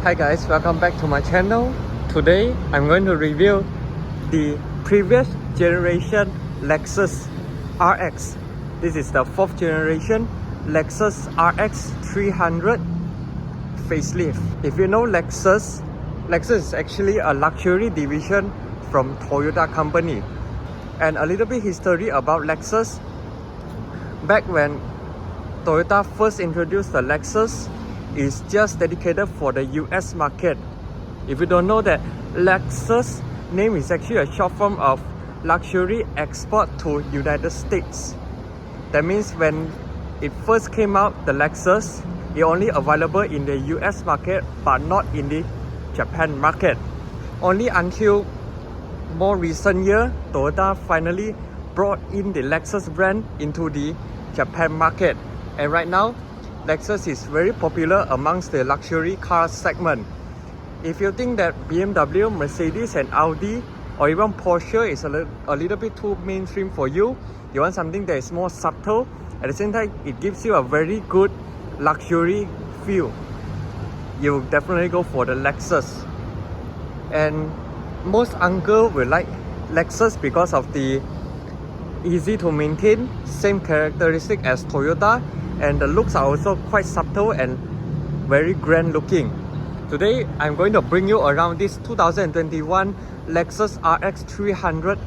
Hi guys, welcome back to my channel. Today I'm going to review the previous generation Lexus RX. This is the 4th generation Lexus RX300 facelift. If you know Lexus is actually a luxury division from Toyota company. And a little bit history about Lexus. Back when Toyota first introduced the Lexus, is just dedicated for the US market. If you don't know that, Lexus name is actually a short form of luxury export to United States. That means when it first came out, the Lexus, it only available in the US market but not in the Japan market. Only until more recent year, Toyota finally brought in the Lexus brand into the Japan market. And right now, Lexus is very popular amongst the luxury car segment. If you think that BMW, Mercedes and Audi or even Porsche is a little bit too mainstream for you, you want something that is more subtle, at the same time it gives you a very good luxury feel, you definitely go for the Lexus. And most uncle will like Lexus because of the easy to maintain, same characteristic as Toyota, and the looks are also quite subtle and very grand looking. Today I'm going to bring you around this 2021 Lexus RX300.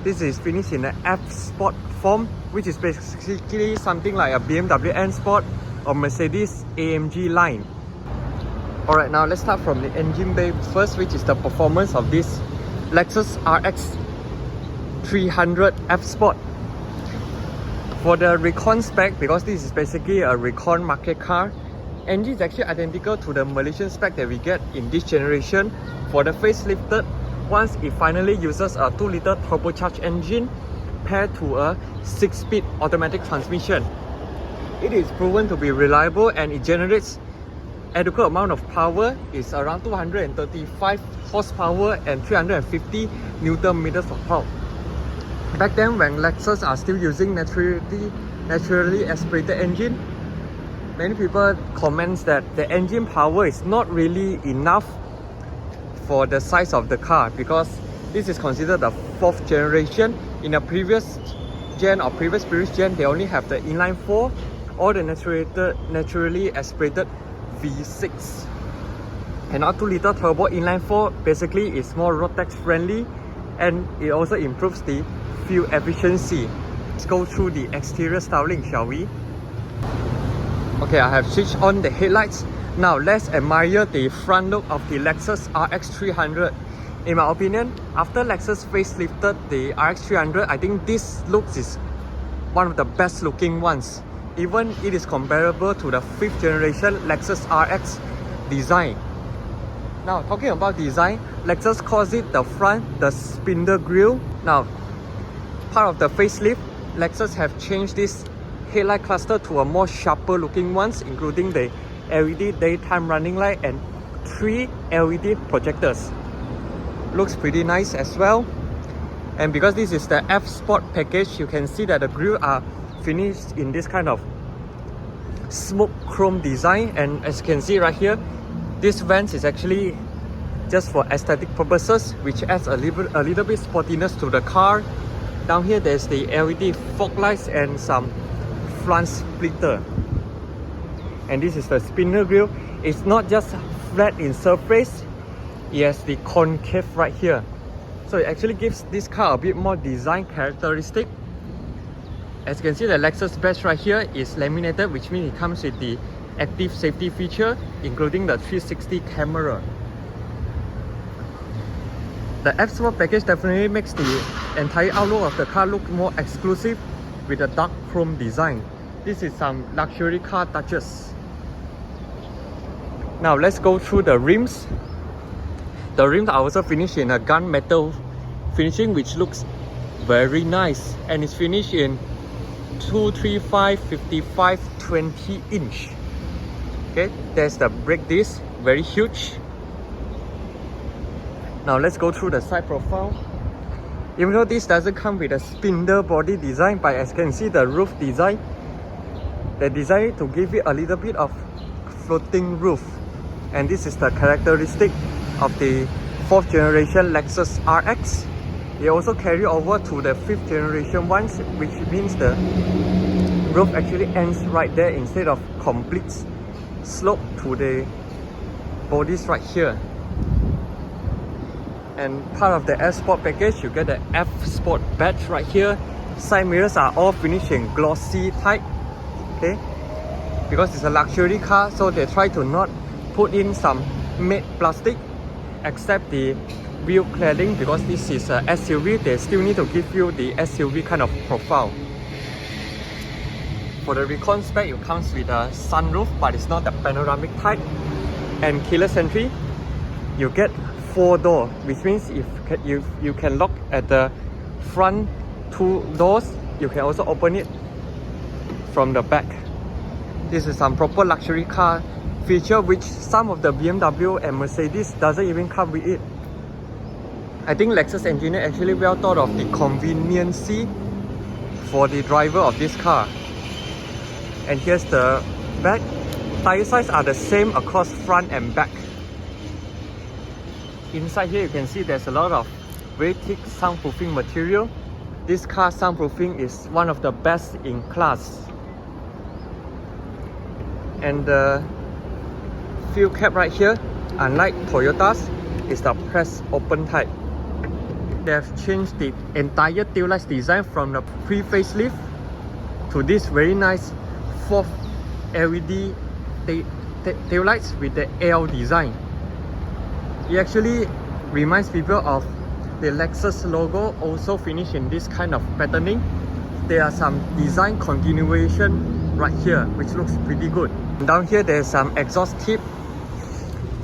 This is finished in an F Sport form, which is basically something like a BMW N Sport or Mercedes AMG line. Alright, now let's start from the engine bay first, which is the performance of this Lexus RX300 F Sport. For the recon spec, because this is basically a recon market car, engine is actually identical to the Malaysian spec that we get in this generation. For the facelifted, once it finally uses a 2-liter turbocharged engine paired to a 6-speed automatic transmission. It is proven to be reliable and it generates adequate amount of power. It's around 235 horsepower and 350 Newton meters of torque. Back then, when Lexus are still using naturally aspirated engine, many people comment that the engine power is not really enough for the size of the car, because this is considered the 4th generation. In a previous gen or previous gen, they only have the inline 4 or the naturally aspirated V6. And now 2-liter turbo inline 4 basically is more road tax friendly, and it also improves the fuel efficiency. Let's go through the exterior styling, shall we? Okay, I have switched on the headlights. Now let's admire the front look of the Lexus RX300. In my opinion, after Lexus facelifted the RX300, I think this looks is one of the best looking ones. Even it is comparable to the 5th generation Lexus RX design. Now talking about design, Lexus calls it the front, the spindle grille. Now, part of the facelift, Lexus have changed this headlight cluster to a more sharper looking ones, including the LED daytime running light and 3 LED projectors. Looks pretty nice as well. And because this is the F Sport package, you can see that the grille are finished in this kind of smoke chrome design. And as you can see right here, this vents is actually just for aesthetic purposes, which adds a little bit sportiness to the car. Down here there's the LED fog lights and some front splitter. And this is the spindle grille. It's not just flat in surface, it has the concave right here. So it actually gives this car a bit more design characteristic. As you can see, the Lexus badge right here is laminated, which means it comes with the active safety feature, including the 360 camera. The F Sport package definitely makes the entire outlook of the car look more exclusive with a dark chrome design. This is some luxury car touches. Now let's go through the rims. The rims are also finished in a gunmetal finishing, which looks very nice, and it's finished in 235 55 20 inch. Okay, there's the brake disc, very huge. Now let's go through the side profile. Even though this doesn't come with a spindle body design, but as you can see the roof design, they designed to give it a little bit of floating roof. And this is the characteristic of the 4th generation Lexus RX. They also carry over to the 5th generation ones, which means the roof actually ends right there instead of complete slope to the bodies right here. And part of the F Sport package, you get the F Sport badge right here. Side mirrors are all finished in glossy type. Okay, because it's a luxury car, so they try to not put in some matte plastic, except the wheel cladding, because this is a SUV. They still need to give you the SUV kind of profile. For the Recon spec, it comes with a sunroof, but it's not the panoramic type. And keyless entry, you get 4-door, which means if you can lock at the front 2 doors, you can also open it from the back. This is some proper luxury car feature which some of the BMW and Mercedes doesn't even come with it. I think Lexus engineer actually well thought of the convenience for the driver of this car. And here's the back. Tire size are the same across front and back. Inside here you can see there's a lot of very thick soundproofing material. This car soundproofing is one of the best in class. And the fuel cap right here, unlike Toyota's, is the press open type. They have changed the entire taillights design from the pre-facelift to this very nice 4th LED taillights with the L design. It actually reminds people of the Lexus logo, also finished in this kind of patterning. There are some design continuation right here, which looks pretty good. Down here there's some exhaust tip,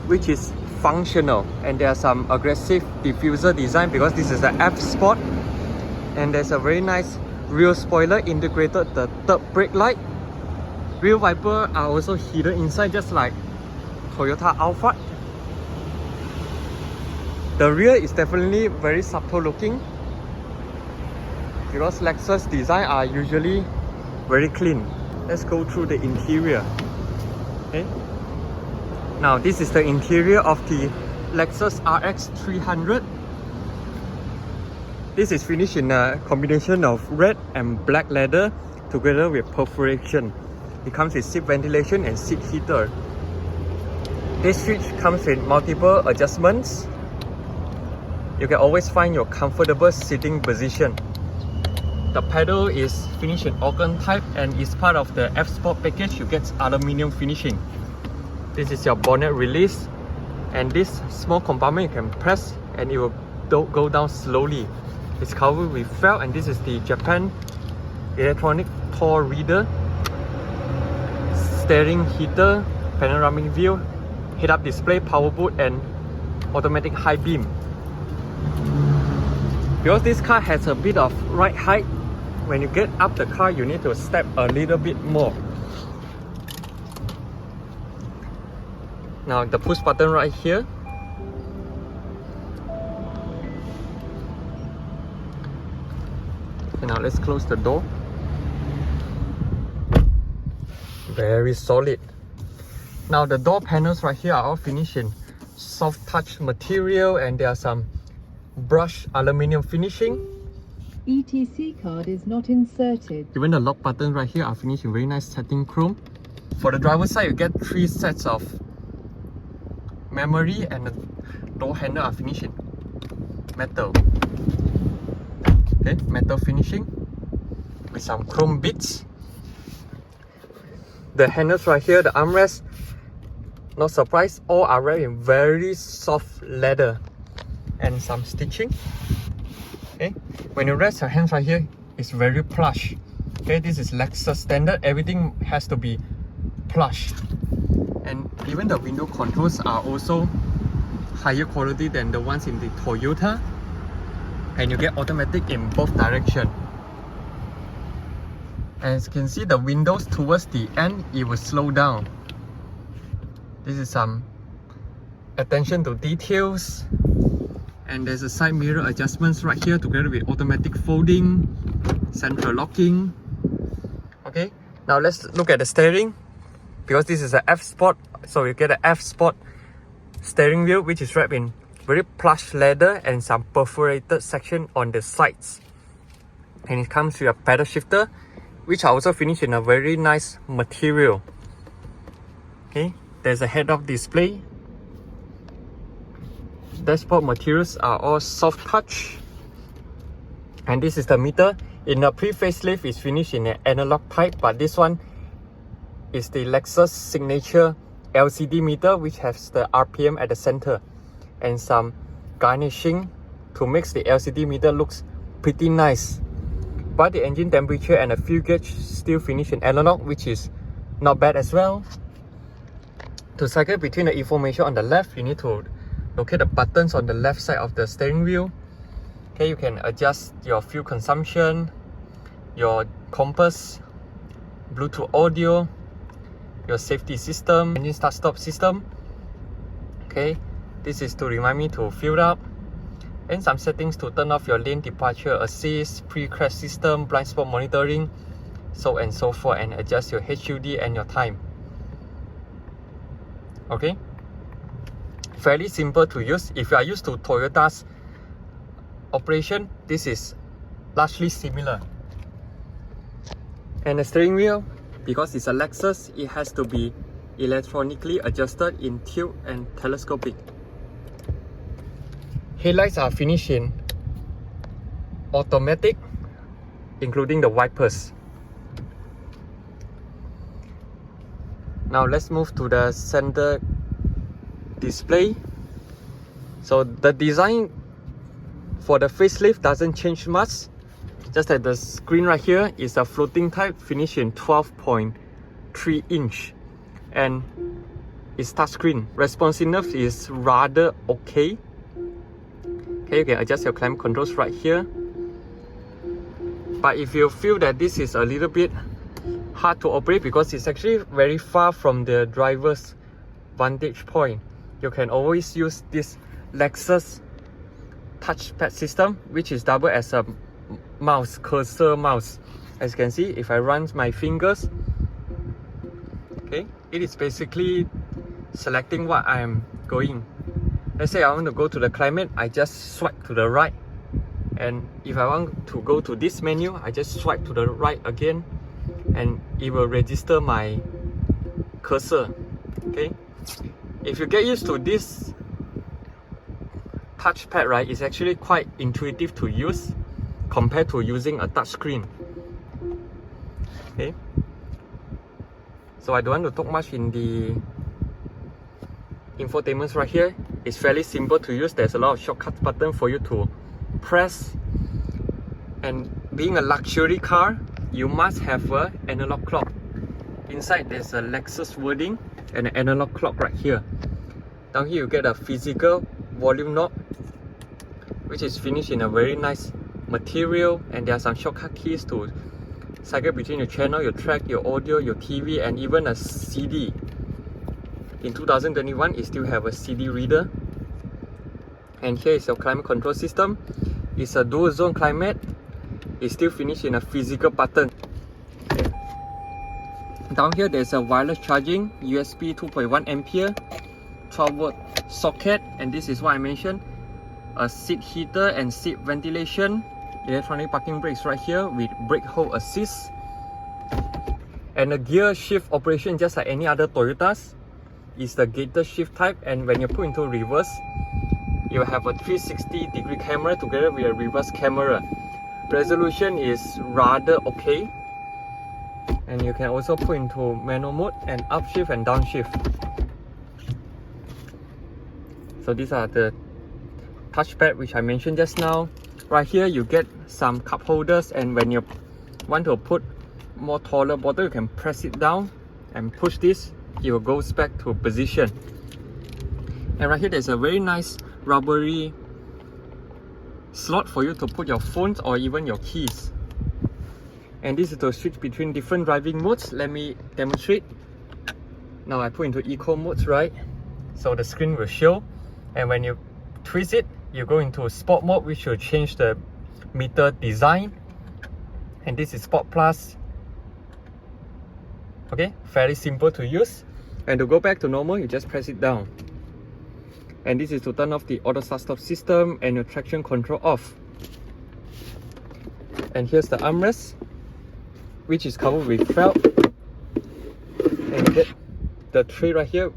which is functional, and there are some aggressive diffuser design because this is the F Sport. And there's a very nice rear spoiler integrated the 3rd brake light. Rear wiper are also hidden inside, just like Toyota Alphard. The rear is definitely very subtle looking because Lexus design are usually very clean. Let's go through the interior. Okay. Now this is the interior of the Lexus RX300. This is finished in a combination of red and black leather together with perforation. It comes with seat ventilation and seat heater. This switch comes with multiple adjustments. You can always find your comfortable sitting position. The pedal is finished in organ type and is part of the F Sport package. You get aluminium finishing. This is your bonnet release, and this small compartment you can press and it will go down slowly. It's covered with felt, and this is the Japan electronic toll reader, steering heater, panoramic view, head-up display, power boot, and automatic high beam. Because this car has a bit of ride height, when you get up the car you need to step a little bit more. Now the push button right here. Okay, now let's close the door. Very solid. Now the door panels right here are all finished in soft touch material, and there are some brushed aluminium finishing. ETC card is not inserted. Even the lock button right here are finished in very nice satin chrome. For the driver's side, you get 3 sets of memory, and the door handle are finished in metal. Okay, metal finishing with some chrome bits. The handles right here, the armrest, no surprise, all are wrapped in very soft leather and some stitching. Okay, when you rest your hands right here, it's very plush. Okay, this is Lexus standard, everything has to be plush. And even the window controls are also higher quality than the ones in the Toyota, and you get automatic in both directions. As you can see, the windows towards the end, it will slow down. This is some attention to details. And there's a side mirror adjustments right here together with automatic folding, central locking. Okay, now let's look at the steering. Because this is an F Sport, so you get an F Sport steering wheel, which is wrapped in very plush leather and some perforated section on the sides. And it comes with a pedal shifter, which are also finished in a very nice material. Okay, there's a head-up display. Dashboard materials are all soft touch. And this is the meter. In a pre-facelift, it's finished in an analog type, but this one is the Lexus signature LCD meter, which has the RPM at the center and some garnishing to make the LCD meter looks pretty nice. But the engine temperature and a fuel gauge still finish in analog, which is not bad as well. To cycle between the information on the left, you need to locate the buttons on the left side of the steering wheel. Okay, you can adjust your fuel consumption, your compass, Bluetooth audio, your safety system, engine start-stop system. Okay, this is to remind me to fill up. And some settings to turn off your lane departure assist, pre-crash system, blind spot monitoring, so and so forth, and adjust your HUD and your time. Okay, fairly simple to use. If you are used to Toyota's operation, this is largely similar. And the steering wheel, because it's a Lexus, it has to be electronically adjusted in tilt and telescopic. Headlights are finished in automatic, including the wipers. Now let's move to the center display. So the design for the facelift doesn't change much, just that the screen right here is a floating type, finished in 12.3 inch, and it's touchscreen. Responsiveness is rather okay. Okay, you can adjust your climate controls right here. But if you feel that this is a little bit hard to operate because it's actually very far from the driver's vantage point, you can always use this Lexus touchpad system, which is double as a mouse, cursor mouse. As you can see, if I run my fingers, okay, it is basically selecting what I am going. Let's say I want to go to the climate, I just swipe to the right. And if I want to go to this menu, I just swipe to the right again, and it will register my cursor. Okay, if you get used to this touchpad, right, it's actually quite intuitive to use compared to using a touch screen. Okay, so I don't want to talk much in the infotainment right here. It's fairly simple to use. There's a lot of shortcut buttons for you to press, and being a luxury car, you must have an analog clock. Inside there's a Lexus wording and an analog clock right here. Down here you get a physical volume knob, which is finished in a very nice material, and there are some shortcut keys to cycle between your channel, your track, your audio, your TV, and even a CD. In 2021, it still have a CD reader. And here is your climate control system. It's a dual zone climate. It's still finished in a physical button. Okay. Down here there's a wireless charging, USB 2.1 ampere, 12 volt socket, and this is what I mentioned, a seat heater and seat ventilation, electronic parking brakes right here with brake hold assist, and a gear shift operation just like any other Toyotas. Is the gated shift type, and when you put into reverse, you have a 360-degree camera together with a reverse camera. Resolution is rather okay, and you can also put into manual mode and upshift and downshift. So these are the touchpad which I mentioned just now. Right here you get some cup holders, and when you want to put more taller bottle, you can press it down and push this. It will go back to position. And right here there's a very nice rubbery slot for you to put your phones or even your keys. And this is to switch between different driving modes. Let me demonstrate. Now I put into eco modes, right? So the screen will show, and when you twist it, you go into sport mode, which will change the meter design. And this is Sport Plus. Okay, fairly simple to use. And to go back to normal, you just press it down. And this is to turn off the auto start stop system and your traction control off. And here's the armrest, which is covered with felt. And you get the tray right here.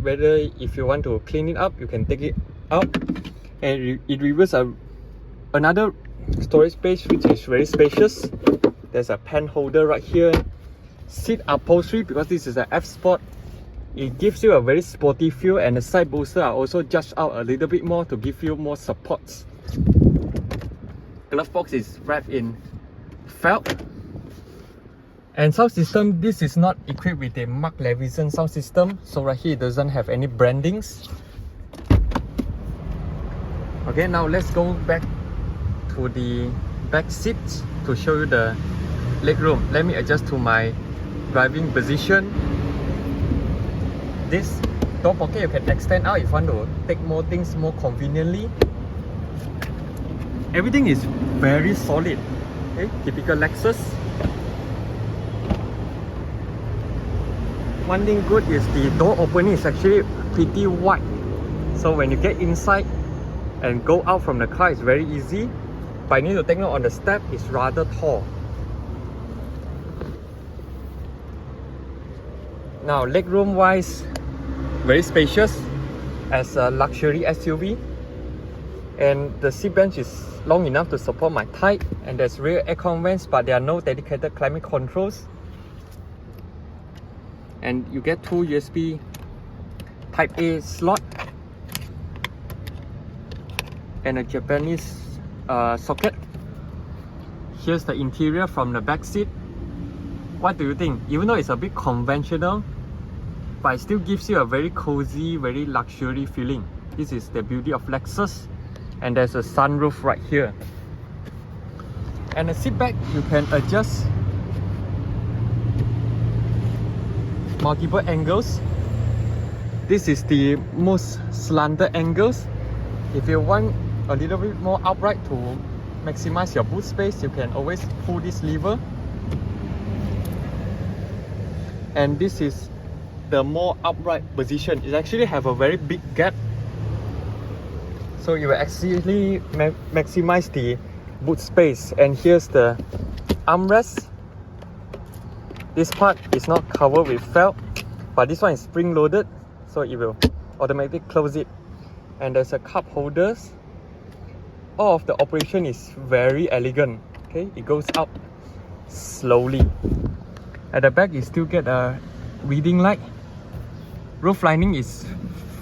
Whether if you want to clean it up, you can take it out. And it reveals another storage space, which is very spacious. There's a pen holder right here. Seat upholstery, because this is an F Sport, it gives you a very sporty feel, and the side bolster are also judged out a little bit more to give you more supports. Glove box is wrapped in felt. And sound system, this is not equipped with a Mark Levinson sound system, so right here it doesn't have any brandings. Okay, now let's go back to the back seat to show you the legroom. Let me adjust to my driving position. This door pocket you can extend out if you want to take more things more conveniently. Everything is very solid. Okay, typical Lexus. One thing good is the door opening is actually pretty wide. So when you get inside and go out from the car, it's very easy. But you need to take note on the step, it's rather tall. Now legroom wise, very spacious as a luxury SUV. And the seat bench is long enough to support my height. And there's rear aircon vents, but there are no dedicated climate controls. And you get two USB Type A slot and a Japanese socket. Here's the interior from the back seat. What do you think? Even though it's a bit conventional, but it still gives you a very cozy, very luxury feeling. This is the beauty of Lexus. And there's a sunroof right here. And the seat back, you can adjust multiple angles. This is the most slanted angles. If you want a little bit more upright to maximize your boot space, you can always pull this lever. And this is the more upright position. It actually have a very big gap, so you will actually maximize the boot space. And here's the armrest. This part is not covered with felt, but this one is spring loaded, so it will automatically close it. And there's a cup holders. All of the operation is very elegant. Okay, it goes up slowly. At the back you still get a reading light. Roof lining is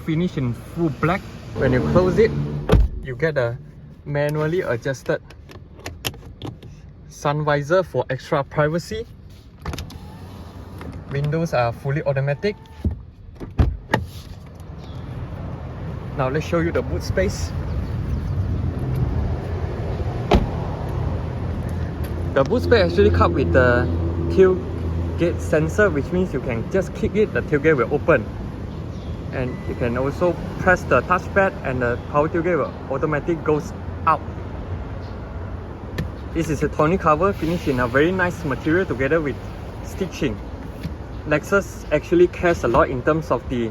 finished in full black. When you close it, you get a manually adjusted sun visor for extra privacy. Windows are fully automatic. Now let's show you the boot space. The boot space actually comes with the tailgate sensor, which means you can just click it, the tailgate will open. And you can also press the touchpad and the power tailgate will automatically goes out. This is a tonneau cover finished in a very nice material together with stitching. Lexus actually cares a lot in terms of the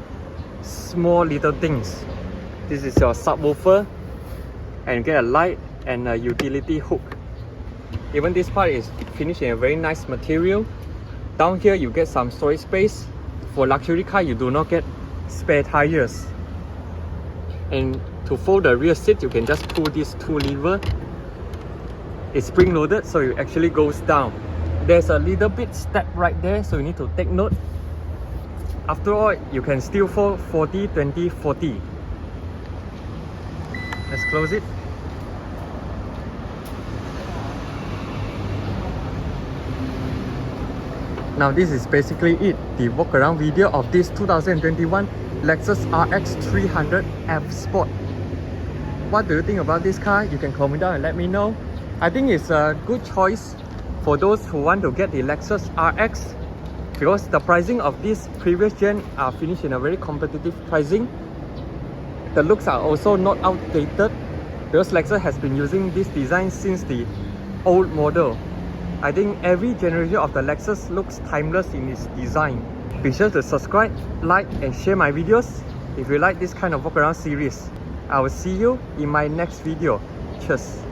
small little things. This is your subwoofer, and you get a light and a utility hook. Even this part is finished in a very nice material. Down here you get some storage space. For luxury car you do not get spare tires. And to fold the rear seat, you can just pull these two levers. It's spring loaded, so it actually goes down. There's a little bit step right there, so you need to take note. After all, you can still fold 40, 20, 40. Let's close it. Now this is basically it, the walk around video of this 2021 Lexus RX300 F Sport. What do you think about this car? You can comment down and let me know. I think it's a good choice for those who want to get the Lexus RX, because the pricing of this previous gen are finished in a very competitive pricing. The looks are also not outdated, because Lexus has been using this design since the old model. I think every generation of the Lexus looks timeless in its design. Be sure to subscribe, like and share my videos. if you like this kind of walk around series. I will see you in my next video. Cheers.